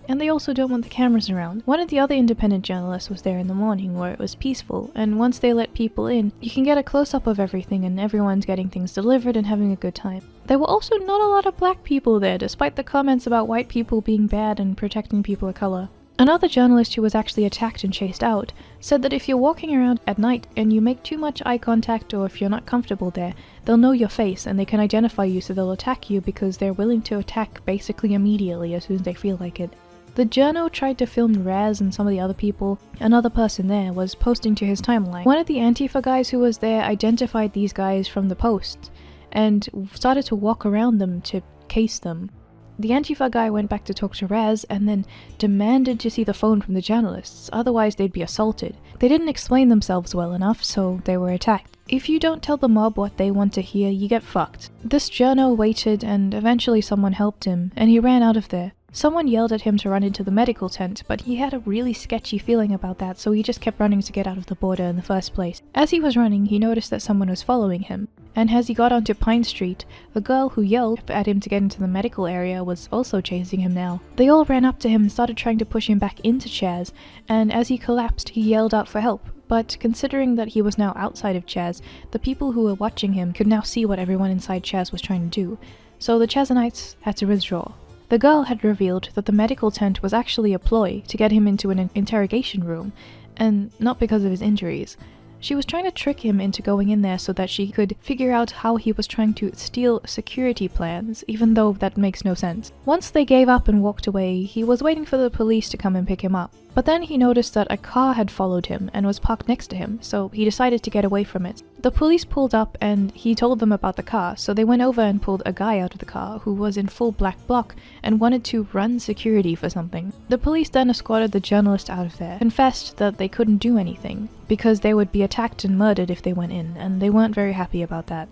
Speaker 2: And they also don't want the cameras around. One of the other independent journalists was there in the morning where it was peaceful, and once they let people in, you can get a close-up of everything and everyone's getting things delivered and having a good time. There were also not a lot of black people there, despite the comments about white people being bad and protecting people of color. Another journalist who was actually attacked and chased out said that if you're walking around at night and you make too much eye contact, or if you're not comfortable there, they'll know your face and they can identify you, so they'll attack you because they're willing to attack basically immediately as soon as they feel like it. The journo tried to film Raz and some of the other people. Another person there was posting to his timeline. One of the Antifa guys who was there identified these guys from the post and started to walk around them to case them. The Antifa guy went back to talk to Raz and then demanded to see the phone from the journalists, otherwise they'd be assaulted. They didn't explain themselves well enough, so they were attacked. If you don't tell the mob what they want to hear, you get fucked. This journo waited and eventually someone helped him, and he ran out of there. Someone yelled at him to run into the medical tent, but he had a really sketchy feeling about that, so he just kept running to get out of the border in the first place. As he was running, he noticed that someone was following him, and as he got onto Pine Street, the girl who yelled at him to get into the medical area was also chasing him now. They all ran up to him and started trying to push him back into Chaz, and as he collapsed, he yelled out for help. But considering that he was now outside of Chaz, the people who were watching him could now see what everyone inside Chaz was trying to do, so the Chazanites had to withdraw. The girl had revealed that the medical tent was actually a ploy to get him into an interrogation room, and not because of his injuries. She was trying to trick him into going in there so that she could figure out how he was trying to steal security plans, even though that makes no sense. Once they gave up and walked away, he was waiting for the police to come and pick him up. But then he noticed that a car had followed him and was parked next to him, so he decided to get away from it. The police pulled up and he told them about the car, so they went over and pulled a guy out of the car who was in full black bloc and wanted to run security for something. The police then escorted the journalist out of there, confessed that they couldn't do anything because they would be attacked and murdered if they went in, and they weren't very happy about that.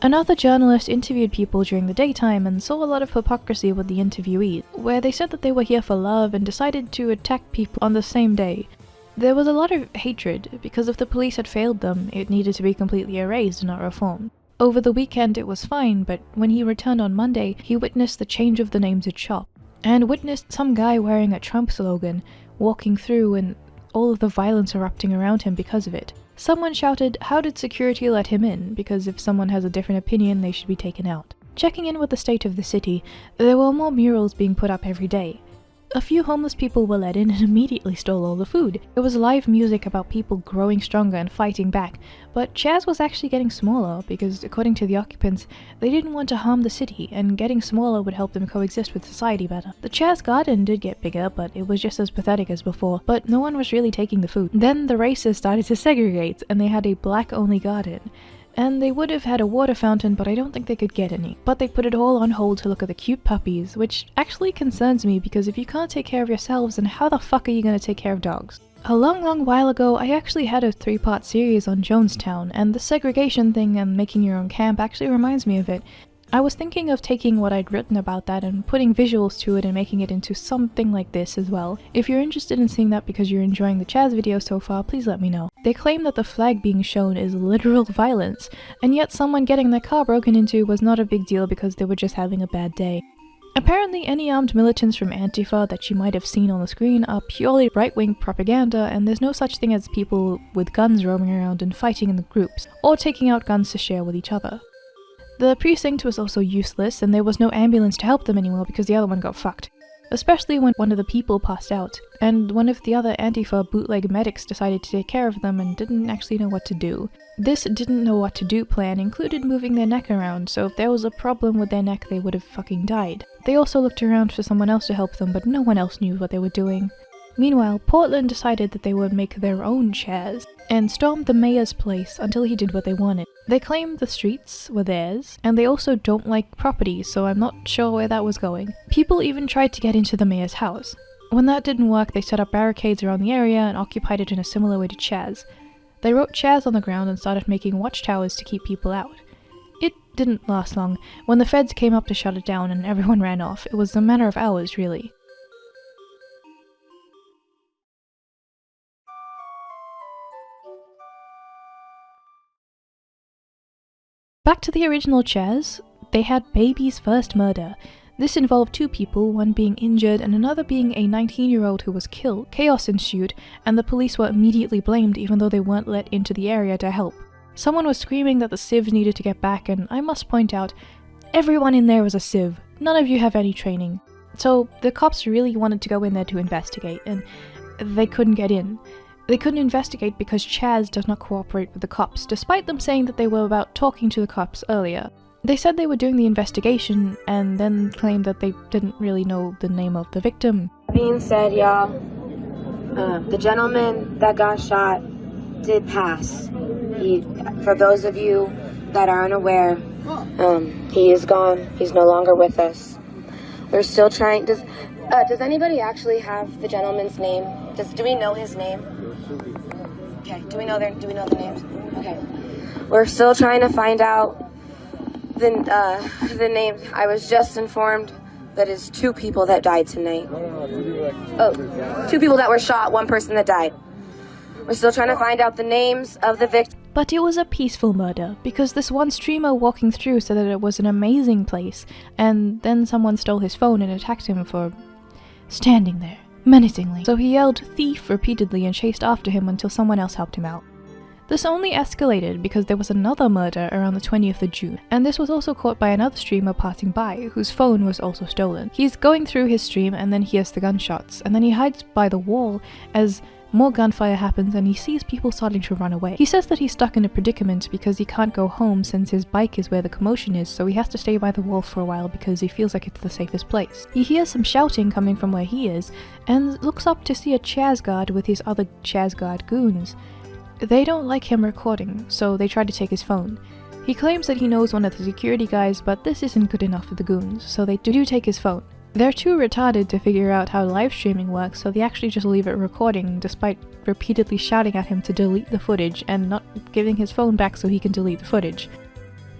Speaker 2: Another journalist interviewed people during the daytime and saw a lot of hypocrisy with the interviewees, where they said that they were here for love and decided to attack people on the same day. There was a lot of hatred, because if the police had failed them, it needed to be completely erased and not reformed. Over the weekend it was fine, but when he returned on Monday, he witnessed the change of the names at shop, and witnessed some guy wearing a Trump slogan walking through and all of the violence erupting around him because of it. Someone shouted, "How did security let him in?" because if someone has a different opinion, they should be taken out. Checking in with the state of the city, there were more murals being put up every day. A few homeless people were let in and immediately stole all the food. There was live music about people growing stronger and fighting back, but Chaz was actually getting smaller because, according to the occupants, they didn't want to harm the city, and getting smaller would help them coexist with society better. The Chaz garden did get bigger, but it was just as pathetic as before, but no one was really taking the food. Then the races started to segregate, and they had a black-only garden. And they would have had a water fountain, but I don't think they could get any. But they put it all on hold to look at the cute puppies, which actually concerns me because if you can't take care of yourselves, then how the fuck are you going to take care of dogs? A long while ago, I actually had a 3-part series on Jonestown, and the segregation thing and making your own camp actually reminds me of it. I was thinking of taking what I'd written about that and putting visuals to it and making it into something like this as well. If you're interested in seeing that because you're enjoying the Chaz video so far, please let me know. They claim that the flag being shown is literal violence, and yet someone getting their car broken into was not a big deal because they were just having a bad day. Apparently any armed militants from Antifa that you might have seen on the screen are purely right-wing propaganda, and there's no such thing as people with guns roaming around and fighting in the groups, or taking out guns to share with each other. The precinct was also useless, and there was no ambulance to help them anymore because the other one got fucked. Especially when one of the people passed out, and one of the other Antifa bootleg medics decided to take care of them and didn't actually know what to do. This didn't know what to do plan included moving their neck around, so if there was a problem with their neck they would have fucking died. They also looked around for someone else to help them, but no one else knew what they were doing. Meanwhile, Portland decided that they would make their own Chaz, and stormed the mayor's place until he did what they wanted. They claimed the streets were theirs, and they also don't like property, so I'm not sure where that was going. People even tried to get into the mayor's house. When that didn't work, they set up barricades around the area and occupied it in a similar way to Chaz. They wrote Chaz on the ground and started making watchtowers to keep people out. It didn't last long. When the feds came up to shut it down and everyone ran off, it was a matter of hours, really. Back to the original Chaz, they had baby's first murder. This involved 2 people, one being injured and another being a 19-year-old who was killed. Chaos ensued, and the police were immediately blamed even though they weren't let into the area to help. Someone was screaming that the civs needed to get back, and I must point out, everyone in there was a civ. None of you have any training. So the cops really wanted to go in there to investigate, and they couldn't get in. They couldn't investigate because Chaz does not cooperate with the cops, despite them saying that they were about talking to the cops earlier. They said they were doing the investigation, and then claimed that they didn't really know the name of the victim.
Speaker 20: That being said, y'all, the gentleman that got shot did pass. For those of you that are unaware, he is gone. He's no longer with us. We're still trying. Does anybody actually have the gentleman's name? Do we know his name? Okay. Do we know the names? Okay. We're still trying to find out the name. I was just informed that is 2 people that died tonight. Oh, 2 people that were shot, 1 person that died. We're still trying to find out the names of the victims.
Speaker 2: But it was a peaceful murder, because this one streamer walking through said that it was an amazing place, and then someone stole his phone and attacked him for standing there, menacingly. So he yelled "thief" repeatedly and chased after him until someone else helped him out. This only escalated because there was another murder around the 20th of June, and this was also caught by another streamer passing by, whose phone was also stolen. He's going through his stream and then hears the gunshots, and then he hides by the wall as more gunfire happens and he sees people starting to run away. He says that he's stuck in a predicament because he can't go home since his bike is where the commotion is, so he has to stay by the wall for a while because he feels like it's the safest place. He hears some shouting coming from where he is, and looks up to see a Chaz guard with his other Chaz guard goons. They don't like him recording, so they try to take his phone. He claims that he knows one of the security guys, but this isn't good enough for the goons, so they do take his phone. They're too retarded to figure out how live streaming works, so they actually just leave it recording, despite repeatedly shouting at him to delete the footage and not giving his phone back so he can delete the footage.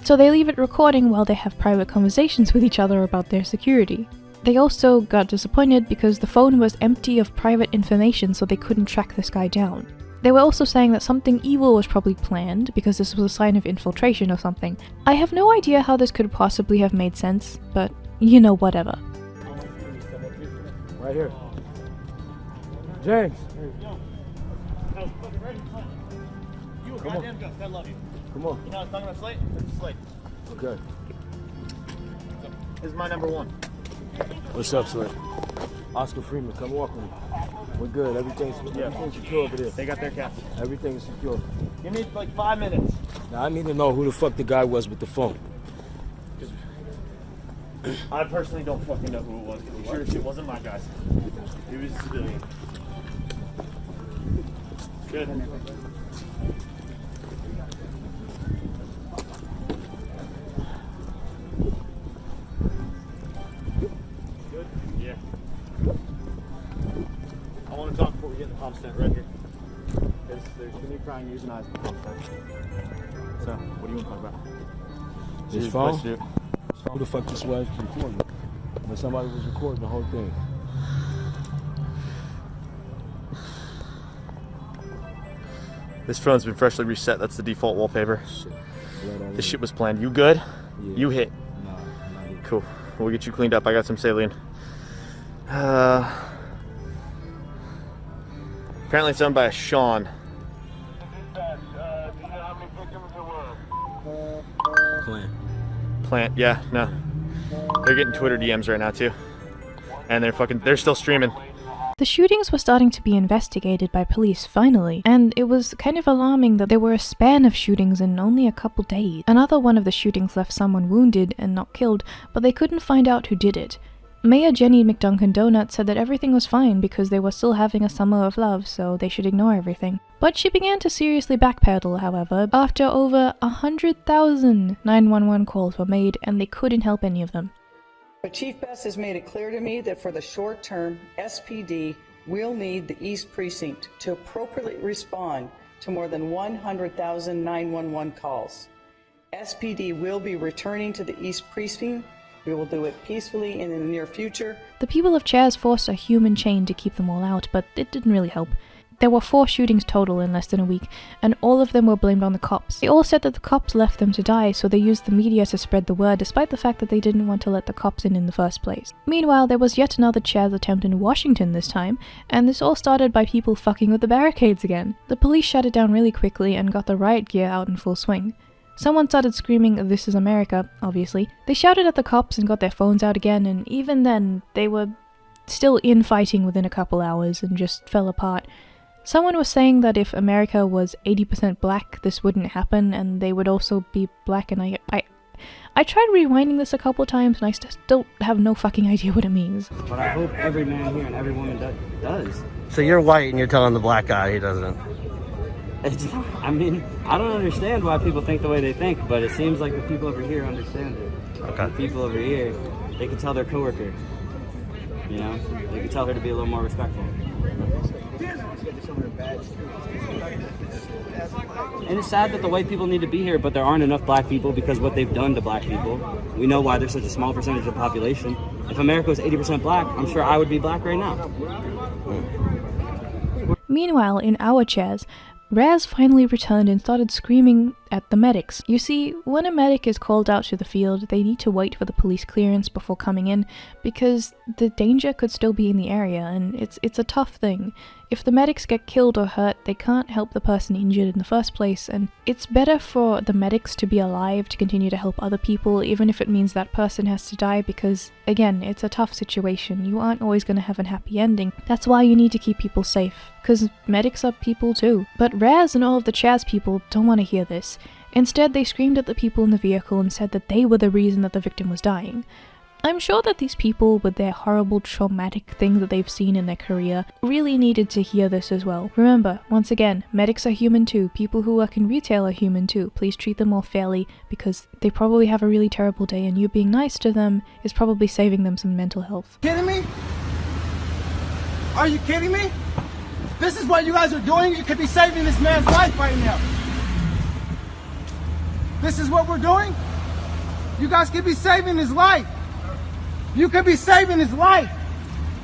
Speaker 2: So they leave it recording while they have private conversations with each other about their security. They also got disappointed because the phone was empty of private information, so they couldn't track this guy down. They were also saying that something evil was probably planned, because this was a sign of infiltration or something. I have no idea how this could possibly have made sense, but you know, whatever.
Speaker 5: Right here. James.
Speaker 17: You a goddamn goat. I love you.
Speaker 5: Come on.
Speaker 17: You know I was talking about Slate? Slate.
Speaker 5: Okay.
Speaker 17: This is my number 1.
Speaker 5: What's up, Slate? Oscar Freeman, come walk with me. We're good. Everything's secure over there.
Speaker 17: They got their captain.
Speaker 5: Everything's secure.
Speaker 17: Give me like 5 minutes.
Speaker 5: Now I need to know who the fuck the guy was with the phone.
Speaker 17: I personally don't fucking know who it was. I'm sure it wasn't my guys. He was a civilian. Good.
Speaker 4: constant record. There's too many crying using eyes. So, what do you want to talk about?
Speaker 21: His phone? Who the fuck this was recording? When somebody was recording the whole thing.
Speaker 19: This phone's been freshly reset. That's the default wallpaper. This shit was planned. You good? Yeah. You hit.
Speaker 21: No,
Speaker 19: cool. We'll get you cleaned up. I got some saline. Apparently it's owned by a Sean. Plant, yeah, no. They're getting Twitter DMs right now too. And they're still streaming.
Speaker 2: The shootings were starting to be investigated by police finally, and it was kind of alarming that there were a span of shootings in only a couple days. Another one of the shootings left someone wounded and not killed, but they couldn't find out who did it. Mayor Jenny McDuncan Donut said that everything was fine because they were still having a summer of love, so they should ignore everything. But she began to seriously backpedal, however, after over 100,000 911 calls were made and they couldn't help any of them.
Speaker 22: But Chief Best has made it clear to me that for the short term, SPD will need the East Precinct to appropriately respond to more than 100,000 911 calls. SPD will be returning to the East Precinct. We will do it peacefully and in the near future.
Speaker 2: The people of Chaz forced a human chain to keep them all out, but it didn't really help. There were 4 shootings total in less than a week, and all of them were blamed on the cops. They all said that the cops left them to die, so they used the media to spread the word, despite the fact that they didn't want to let the cops in the first place. Meanwhile, there was yet another Chaz attempt in Washington this time, and this all started by people fucking with the barricades again. The police shut it down really quickly and got the riot gear out in full swing. Someone started screaming, "This is America," obviously. They shouted at the cops and got their phones out again, and even then, they were still infighting within a couple hours and just fell apart. Someone was saying that if America was 80% black, this wouldn't happen, and they would also be black, and I tried rewinding this a couple times, and I still have no fucking idea what it means.
Speaker 23: But I hope every man here and every woman does.
Speaker 24: So you're white and you're telling the black guy he doesn't?
Speaker 23: I mean, I don't understand why people think the way they think, but it seems like the people over here understand it.
Speaker 24: Okay.
Speaker 23: The people over here, they can tell their coworker, you know? They can tell her to be a little more respectful. And it's sad that the white people need to be here, but there aren't enough black people because what they've done to black people. We know why there's such a small percentage of the population. If America was 80% black, I'm sure I would be black right now.
Speaker 2: Meanwhile, in our Chaz, Raz finally returned and started screaming at the medics. You see, when a medic is called out to the field, they need to wait for the police clearance before coming in because the danger could still be in the area, and it's a tough thing. If the medics get killed or hurt, they can't help the person injured in the first place, and it's better for the medics to be alive to continue to help other people, even if it means that person has to die, because, again, it's a tough situation. You aren't always going to have a happy ending. That's why you need to keep people safe, because medics are people too. But Raz and all of the Chaz people don't want to hear this. Instead, they screamed at the people in the vehicle and said that they were the reason that the victim was dying. I'm sure that these people, with their horrible traumatic things that they've seen in their career, really needed to hear this as well. Remember, once again, medics are human too. People who work in retail are human too. Please treat them all fairly, because they probably have a really terrible day, and you being nice to them is probably saving them some mental health.
Speaker 25: Kidding me? Are you kidding me? This is what you guys are doing? You could be saving this man's life right now. This is what we're doing? You guys could be saving his life. You could be saving his life.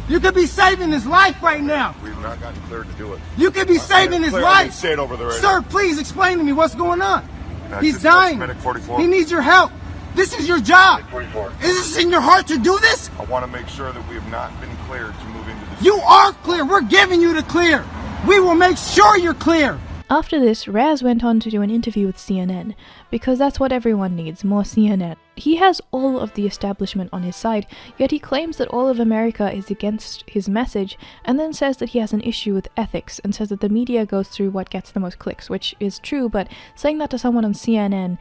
Speaker 25: You could be saving his life right now.
Speaker 26: We've not gotten cleared to do it.
Speaker 25: You could be saving his life.
Speaker 26: Say it over the radio.
Speaker 25: Sir, please explain to me what's going on. He's dying.
Speaker 26: Medic 44.
Speaker 25: He needs your help. This is your job.
Speaker 26: Medic 44.
Speaker 25: Is this in your heart to do this?
Speaker 26: I want to make sure that we have not been cleared to move into this.
Speaker 25: You are clear. We're giving you the clear. We will make sure you're clear.
Speaker 2: After this, Raz went on to do an interview with CNN, because that's what everyone needs, more CNN. He has all of the establishment on his side, yet he claims that all of America is against his message, and then says that he has an issue with ethics, and says that the media goes through what gets the most clicks, which is true, but saying that to someone on CNN,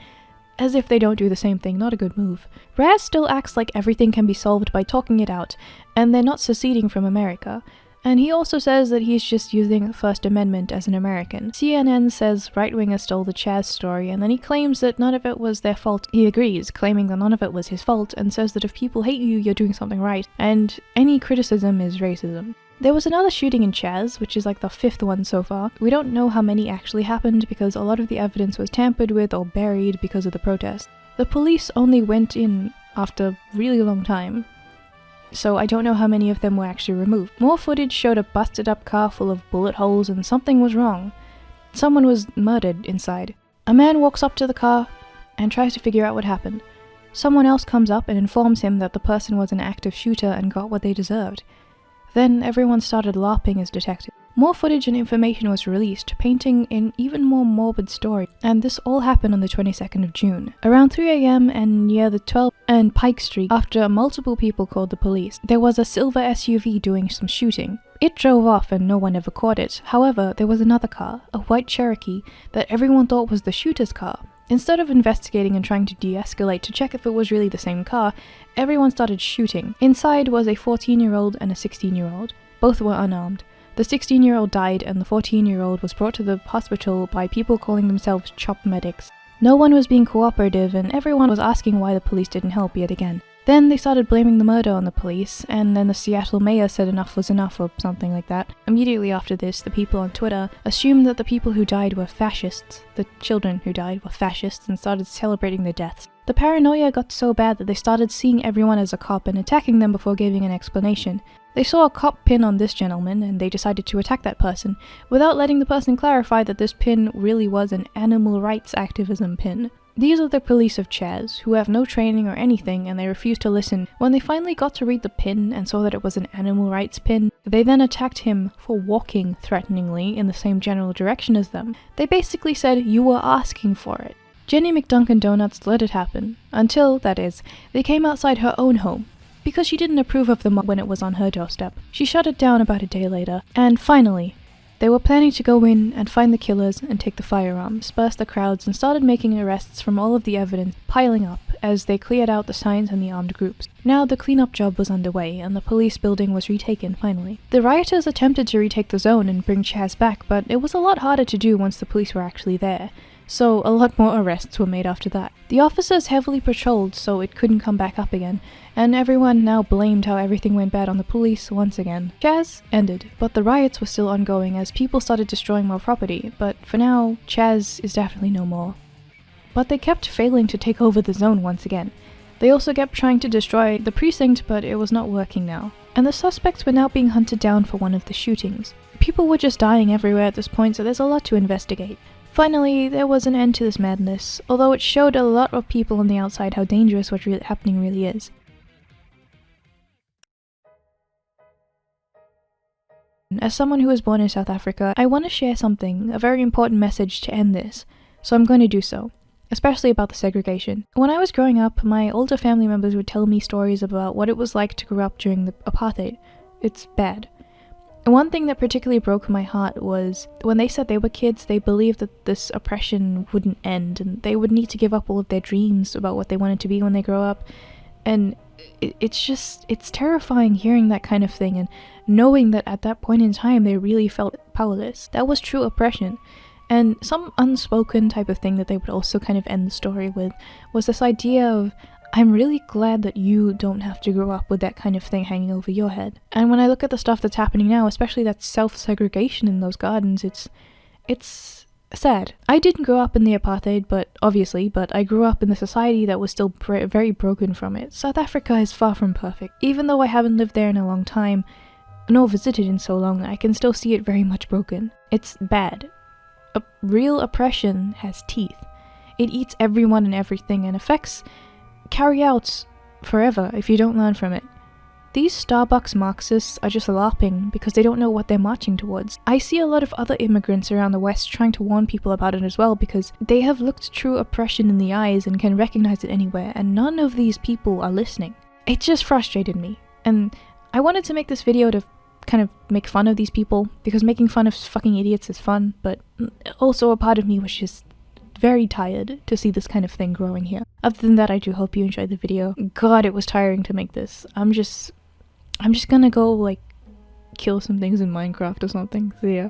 Speaker 2: as if they don't do the same thing, not a good move. Raz still acts like everything can be solved by talking it out, and they're not seceding from America. And he also says that he's just using the First Amendment as an American. CNN says right-wingers stole the Chaz story, and then he claims that none of it was their fault. He agrees, claiming that none of it was his fault, and says that if people hate you, you're doing something right, and any criticism is racism. There was another shooting in Chaz, which is like the 5th one so far. We don't know how many actually happened because a lot of the evidence was tampered with or buried because of the protest. The police only went in after a really long time, so I don't know how many of them were actually removed. More footage showed a busted up car full of bullet holes and something was wrong. Someone was murdered inside. A man walks up to the car and tries to figure out what happened. Someone else comes up and informs him that the person was an active shooter and got what they deserved. Then everyone started LARPing as detectives. More footage and information was released, painting an even more morbid story, and this all happened on the 22nd of June. Around 3 AM and near the 12th and Pike Street, after multiple people called the police, there was a silver SUV doing some shooting. It drove off and no one ever caught it. However, there was another car, a white Cherokee, that everyone thought was the shooter's car. Instead of investigating and trying to de-escalate to check if it was really the same car, everyone started shooting. Inside was a 14-year-old and a 16-year-old. Both were unarmed. The 16-year-old died and the 14-year-old was brought to the hospital by people calling themselves CHOP medics. No one was being cooperative and everyone was asking why the police didn't help yet again. Then they started blaming the murder on the police, and then the Seattle mayor said enough was enough or something like that. Immediately after this, the people on Twitter assumed that the people who died were fascists, the children who died were fascists, and started celebrating their deaths. The paranoia got so bad that they started seeing everyone as a cop and attacking them before giving an explanation. They saw a cop pin on this gentleman and they decided to attack that person, without letting the person clarify that this pin really was an animal rights activism pin. These are the police of Chaz, who have no training or anything and they refused to listen. When they finally got to read the pin and saw that it was an animal rights pin, they then attacked him for walking threateningly in the same general direction as them. They basically said, "You were asking for it." Jenny McDunkin Donuts let it happen, until, that is, they came outside her own home, because she didn't approve of the mob when it was on her doorstep. She shut it down about a day later, and finally, they were planning to go in and find the killers and take the firearms, disperse the crowds, and started making arrests from all of the evidence piling up as they cleared out the signs and the armed groups. Now the cleanup job was underway, and the police building was retaken finally. The rioters attempted to retake the zone and bring Chaz back, but it was a lot harder to do once the police were actually there. So a lot more arrests were made after that. The officers heavily patrolled so it couldn't come back up again, and everyone now blamed how everything went bad on the police once again. Chaz ended, but the riots were still ongoing as people started destroying more property, but for now, Chaz is definitely no more. But they kept failing to take over the zone once again. They also kept trying to destroy the precinct, but it was not working now. And the suspects were now being hunted down for one of the shootings. People were just dying everywhere at this point, so there's a lot to investigate. Finally, there was an end to this madness, although it showed a lot of people on the outside how dangerous what's happening really is. As someone who was born in South Africa, I want to share something, a very important message to end this, so I'm going to do so, especially about the segregation. When I was growing up, my older family members would tell me stories about what it was like to grow up during the apartheid. It's bad. One thing that particularly broke my heart was when they said they were kids, they believed that this oppression wouldn't end and they would need to give up all of their dreams about what they wanted to be when they grow up. And it's terrifying hearing that kind of thing and knowing that at that point in time they really felt powerless. That was true oppression. And some unspoken type of thing that they would also kind of end the story with was this idea of, I'm really glad that you don't have to grow up with that kind of thing hanging over your head. And when I look at the stuff that's happening now, especially that self-segregation in those gardens, it's sad. I didn't grow up in the apartheid, but I grew up in the society that was still very broken from it. South Africa is far from perfect. Even though I haven't lived there in a long time, nor visited in so long, I can still see it very much broken. It's bad. Real oppression has teeth. It eats everyone and everything and affects carry out forever if you don't learn from it. These Starbucks Marxists are just LARPing because they don't know what they're marching towards. I see a lot of other immigrants around the West trying to warn people about it as well because they have looked true oppression in the eyes and can recognize it anywhere, and none of these people are listening. It just frustrated me, and I wanted to make this video to kind of make fun of these people because making fun of fucking idiots is fun, but also a part of me was just very tired to see this kind of thing growing here. Other than that, I do hope you enjoyed the video. God, it was tiring to make this. I'm just gonna go, like, kill some things in Minecraft or something. So yeah.